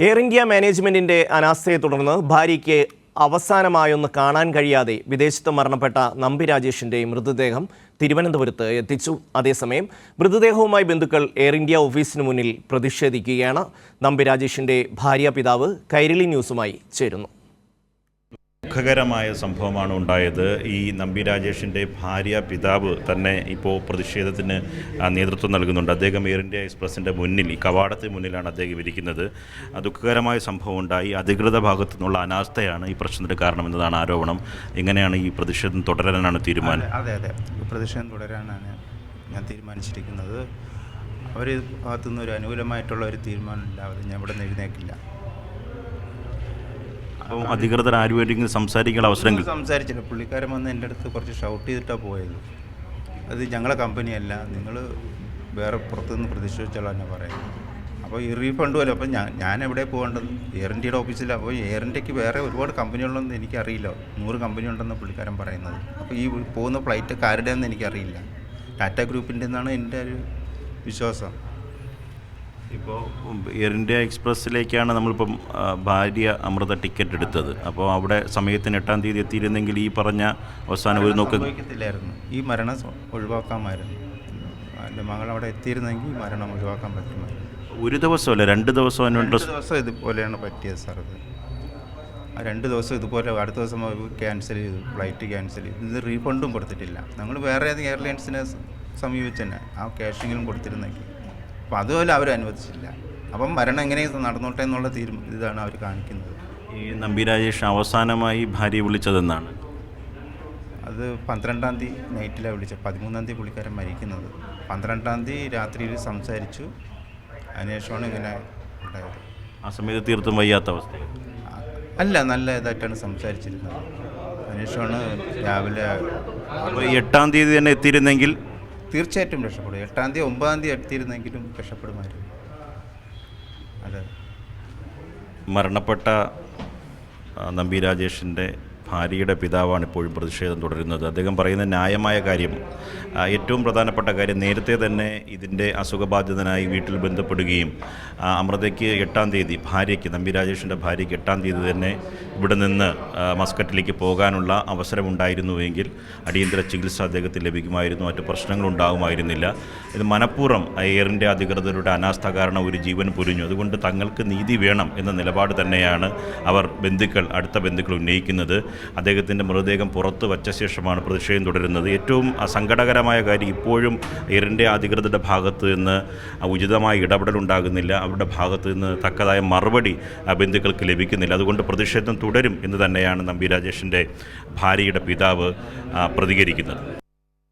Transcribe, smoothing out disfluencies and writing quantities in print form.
Air India മാനേജ്മെന്റിന്റെ അനാസ്ഥയെ തുടർന്ന് ഭാര്യയ്ക്ക് അവസാനമായൊന്ന് കാണാൻ കഴിയാതെ വിദേശത്ത് മരണപ്പെട്ട നമ്പി രാജേഷിന്റെ മൃതദേഹം തിരുവനന്തപുരത്ത് എത്തിച്ചു. അതേസമയം മൃതദേഹവുമായി ബന്ധുക്കൾ എയർ ഇന്ത്യ ഓഫീസിന് മുന്നിൽ പ്രതിഷേധിക്കുകയാണ്. നമ്പി രാജേഷിന്റെ ഭാര്യ പിതാവ് കൈരളി ന്യൂസുമായി ചേരുന്നു. ദുഃഖകരമായ സംഭവമാണ് ഉണ്ടായത്. ഈ നമ്പി രാജേഷിൻ്റെ ഭാര്യ പിതാവ് തന്നെ ഇപ്പോൾ പ്രതിഷേധത്തിന് നേതൃത്വം നൽകുന്നുണ്ട്. അദ്ദേഹം എയർ ഇന്ത്യ എക്സ്പ്രസിൻ്റെ മുന്നിൽ, ഈ കവാടത്തിന് മുന്നിലാണ് അദ്ദേഹം ഇരിക്കുന്നത്. ദുഃഖകരമായ സംഭവം ഉണ്ടായി. അധികൃത ഭാഗത്തു നിന്നുള്ള അനാസ്ഥയാണ് ഈ പ്രശ്നത്തിന് കാരണമെന്നതാണ് ആരോപണം. എങ്ങനെയാണ് ഈ പ്രതിഷേധം തുടരാനാണ് തീരുമാനം? അതെ, പ്രതിഷേധം തുടരാനാണ് ഞാൻ തീരുമാനിച്ചിരിക്കുന്നത്. അവർ ഭാഗത്തുനിന്ന് ഒരു അനുകൂലമായിട്ടുള്ള ഒരു തീരുമാനം ഇല്ലാതെ ഞാൻ ഇവിടെ എഴുന്നേക്കില്ല. അപ്പം അധികൃതർ ആരുമായിട്ടെങ്കിലും സംസാരിക്കാനുള്ള അവസരം സംസാരിച്ചില്ല. പുള്ളിക്കാരൻ വന്ന് എൻ്റെ അടുത്ത് കുറച്ച് ഷൗട്ട് ചെയ്തിട്ടാണ് പോയത്. അത് ഞങ്ങളെ കമ്പനിയല്ല, നിങ്ങൾ വേറെ പുറത്തുനിന്ന് പ്രതിഷേധിച്ചോളാം എന്നെ പറയുന്നത്. അപ്പോൾ ഈ റീഫണ്ട് പോലെ അപ്പം ഞാൻ എവിടെ പോകേണ്ടത്? എയർ ഇന്ത്യയുടെ ഓഫീസിലാണ്. അപ്പോൾ എയർ ഇന്ത്യക്ക് വേറെ ഒരുപാട് കമ്പനികളുണ്ടെന്ന് എനിക്കറിയില്ല. 100 കമ്പനി ഉണ്ടെന്ന് പുള്ളിക്കാരൻ പറയുന്നത്. അപ്പോൾ ഈ പോകുന്ന ഫ്ലൈറ്റ് ആരുടെയെന്ന് എനിക്കറിയില്ല. ടാറ്റ ഗ്രൂപ്പിൻ്റെ എന്നാണ് എൻ്റെ ഒരു വിശ്വാസം. ഇപ്പോൾ എയർ ഇന്ത്യ എക്സ്പ്രസ്സിലേക്കാണ് നമ്മളിപ്പം ഭാര്യ അമൃത ടിക്കറ്റ് എടുത്തത്. അപ്പോൾ അവിടെ സമയത്തിന് 8-ാം തീയതി എത്തിയിരുന്നെങ്കിൽ ഈ പറഞ്ഞ അവസാനം ഒരു സംഭവിക്കത്തില്ലായിരുന്നു. ഈ മരണം ഒഴിവാക്കാമായിരുന്നു. എൻ്റെ മകൾ അവിടെ എത്തിയിരുന്നെങ്കിൽ ഈ മരണം ഒഴിവാക്കാൻ പറ്റുമായിരുന്നു. ഒരു ദിവസമല്ല, 2 ദിവസം 2 ദിവസം ഇതുപോലെയാണ് പറ്റിയത് സാർ. ആ 2 ദിവസം ഇതുപോലെ, അടുത്ത ദിവസം ക്യാൻസൽ ചെയ്തു, ഫ്ലൈറ്റ് ക്യാൻസൽ ചെയ്തു. ഇത് റീഫണ്ടും കൊടുത്തിട്ടില്ല. ഞങ്ങൾ വേറെ ഏതെങ്കിലും എയർലൈൻസിനെ സമീപിച്ച് തന്നെ ആ ക്യാഷെങ്കിലും കൊടുത്തിരുന്നെങ്കിൽ. അപ്പോൾ അതുപോലെ അവർ അനുവദിച്ചില്ല. അപ്പം മരണം എങ്ങനെയും നടന്നോട്ടെ എന്നുള്ള ഇതാണ് അവർ കാണിക്കുന്നത്. ഈ നമ്പി രാജേഷ് അവസാനമായി ഭാര്യ വിളിച്ചതെന്നാണ്? അത് 12-ാം തീയതി നൈറ്റിലാണ് വിളിച്ചത്. 13-ാം തീയതി പുള്ളിക്കാരൻ മരിക്കുന്നത്. 12-ാം തീയതി രാത്രിയിൽ സംസാരിച്ചു. അതിനുശേഷമാണ് ഇങ്ങനെ ഉണ്ടായത്. ആ സമയത്ത് തീർത്തും വയ്യാത്ത അവസ്ഥ അല്ല, നല്ല ഇതായിട്ടാണ് സംസാരിച്ചിരുന്നത്. അതിനുശേഷമാണ് രാവിലെ. അപ്പോൾ 8-ാം തീയതി തന്നെ എത്തിയിരുന്നെങ്കിൽ തീർച്ചയായിട്ടും രക്ഷപ്പെടും. 8-ാം തീയതി 9-ാം തീയതി എത്തിയിരുന്നെങ്കിലും രക്ഷപ്പെടുമായിരുന്നു. അതെ. മരണപ്പെട്ട നമ്പി രാജേഷിൻ്റെ ഭാര്യയുടെ പിതാവാണ് ഇപ്പോഴും പ്രതിഷേധം തുടരുന്നത്. അദ്ദേഹം പറയുന്ന ന്യായമായ കാര്യം, ഏറ്റവും പ്രധാനപ്പെട്ട കാര്യം, നേരത്തെ തന്നെ ഇതിൻ്റെ അസുഖബാധിതനായി വീട്ടിൽ ബന്ധപ്പെടുകയും അമൃതയ്ക്ക് 8-ാം തീയതി നമ്പി രാജേഷിൻ്റെ ഭാര്യയ്ക്ക് 8-ാം തീയതി തന്നെ ഇവിടെ നിന്ന് മസ്കറ്റിലേക്ക് പോകാനുള്ള അവസരമുണ്ടായിരുന്നുവെങ്കിൽ അടിയന്തര ചികിത്സ അദ്ദേഹത്തിന് ലഭിക്കുമായിരുന്നു, മറ്റു പ്രശ്നങ്ങളുണ്ടാകുമായിരുന്നില്ല. ഇത് മനഃപൂർവ്വം എയർ ഇന്ത്യ അധികൃതരുടെ അനാസ്ഥ കാരണം ഒരു ജീവൻ പൊലിഞ്ഞു. അതുകൊണ്ട് തങ്ങൾക്ക് നീതി വേണം എന്ന നിലപാട് തന്നെയാണ് അടുത്ത ബന്ധുക്കൾ ഉന്നയിക്കുന്നത്. അദ്ദേഹത്തിൻ്റെ മൃതദേഹം പുറത്ത് വച്ച ശേഷമാണ് പ്രതിഷേധം തുടരുന്നത്. ഏറ്റവും സങ്കടകരമായ കാര്യം, ഇപ്പോഴും എയർ ഇന്ത്യ അധികൃതരുടെ ഭാഗത്ത് നിന്ന് ഉചിതമായ ഇടപെടലുണ്ടാകുന്നില്ല. അവരുടെ ഭാഗത്ത് നിന്ന് തക്കതായ മറുപടി ബന്ധുക്കൾക്ക് ലഭിക്കുന്നില്ല. അതുകൊണ്ട് പ്രതിഷേധം തുടരും എന്ന് തന്നെയാണ് നമ്പി രാജേഷിൻ്റെ ഭാര്യയുടെ പിതാവ് പ്രതികരിക്കുന്നത്.